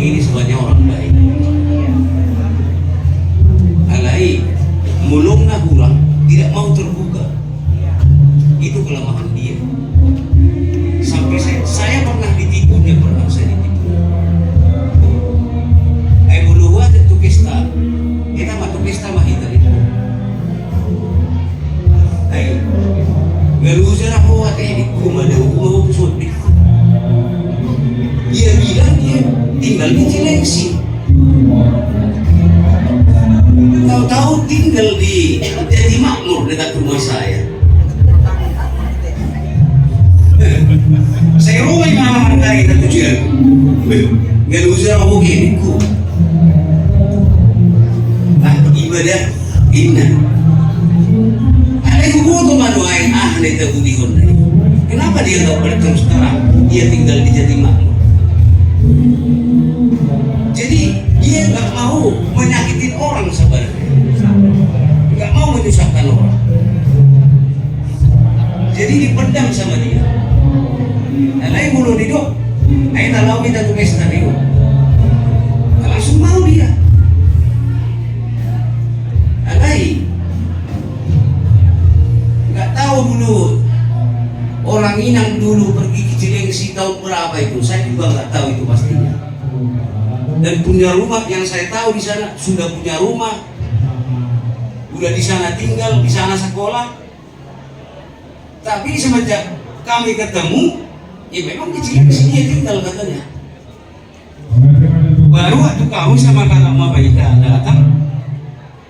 ini sebenarnya orang baik. Alai mulung na kurang tidak mau terbuka. Itu kelemahan dia. Sampai saya pernah ditipu, dia pernah saya ditipu. Mulu ada tu pesta, kita mah tu pesta mah itu. Ay, ngelujar aku ini kumada aku sudi. Dia bilang dia tinggal di Cilengsi. Tahu-tahu tinggal di Jati Makmur dekat rumah saya. Saya rumah yang menghargai dan tujuan. Ngelujar aku gini ku. Ibadah inna. Ada kubutu manuain ahli tabudihun. Kenapa dia nggak berterus terang? Dia tinggal di Jati Makmur. Jadi dia nggak mau menyakitin orang sebenarnya, nggak mau menyusahkan orang. Jadi dipendam sama dia. Alai mulu hidup, ayo tahu minta tugas tadi, langsung mau dia. Alai nggak tahu dulu orang Inang dulu pergi ke Cilengsi tahun berapa itu, saya juga nggak tahu itu pastinya. Dan punya rumah yang saya tahu di sana sudah punya rumah, udah di sana tinggal, di sana sekolah. Tapi semenjak kami ketemu, ya memang di Cilengsi dia tinggal katanya. Baru waktu kamu sama kakak Mama Ika datang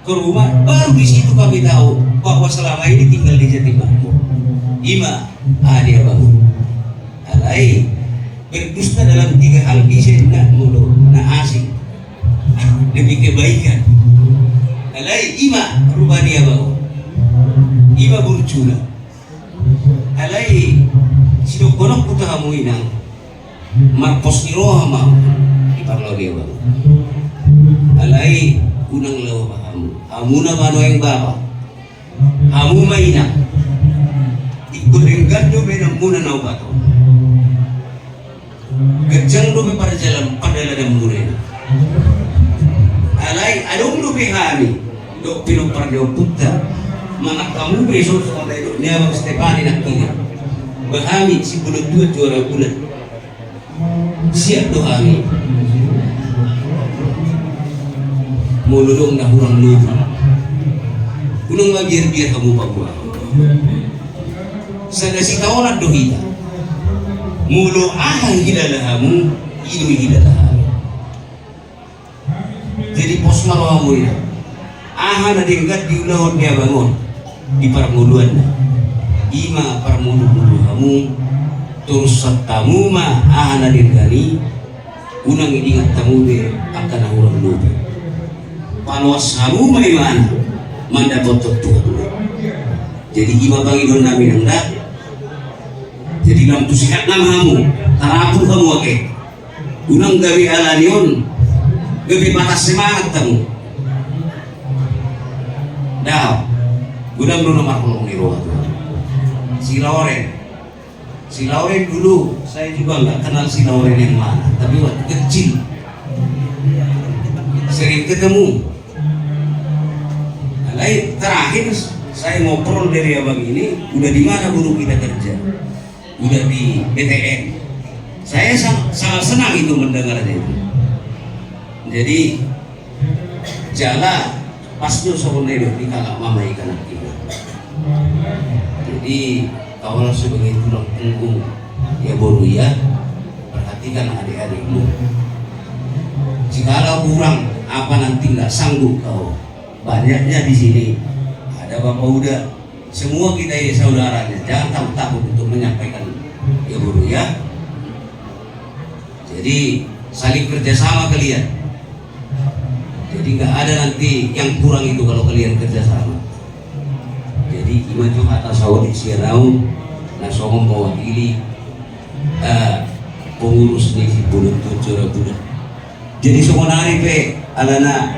ke rumah, baru di situ kami tahu bahwa selama ini tinggal di Jati Makmur. Ima, dia bangun. Alai berdusta dalam 3 hal bisa nak mulu, nak asing demi kebaikan. Alai ima rubah dia bangun. Ima burcula. Alai sidok konok puta kamu inang marpos iroha mau diparlau dia bangun. Alai unang lawa kamu. Amuna mano yang bapa. Amu mainang. Ikut do benang muna nau bato. Gejang do pada jalan pada ladang murena. Alai adong do behani do pino pardio putta. Mana kamu besok sekolah itu ni abang Stefani nak kini. Behami si bulan 2 juara bulan. Siap do hari. Muludong dah kurang lupa. Gunung magir biar kamu Papua. Sadasi tawanan do hita. Mulu ahang hidalahamu, idu hidalahamu. Jadi pos malawamu ya. Ahang ada ingkat di ulahon dia bangun di parmuluan. Ima parmulu-mulu terus satamu ma ahang ada ingkani unang ingat tamu be akan orang lupa. Panuas hamu maiman manda botot Tuhan. Jadi ima pangidon namin hendak. Jadi lampu sihat namamu, tarapu kamu oke. Unang gawi alanion, gawi batas semangat kamu. Dah, gudang dulu nomor kolong di ruang. Si Lauren dulu saya juga nggak kenal si Lauren yang mana, tapi waktu kecil sering ketemu. Lain terakhir saya ngobrol dari abang ini, udah di mana guru kita kerja? Udah di BTN. Saya sangat senang itu mendengarnya itu. Jadi jala pas tuh sokonero di kakak Mama Ika nak kita. Jadi kalau sebagai tulang punggung ya boru ya, perhatikan adik-adikmu. Jikalau kurang apa nanti nggak sanggup kau, banyaknya di sini ada bapak udah. Semua kita ini saudaranya, jangan takut-takut untuk menyampaikan ya guru ya. Jadi saling kerjasama kalian. Jadi nggak ada nanti yang kurang itu kalau kalian kerjasama. Jadi imaju atas saudi siarau, nasongom mewakili pengurus di bulan 7 bulan. Jadi sebenarnya pe alana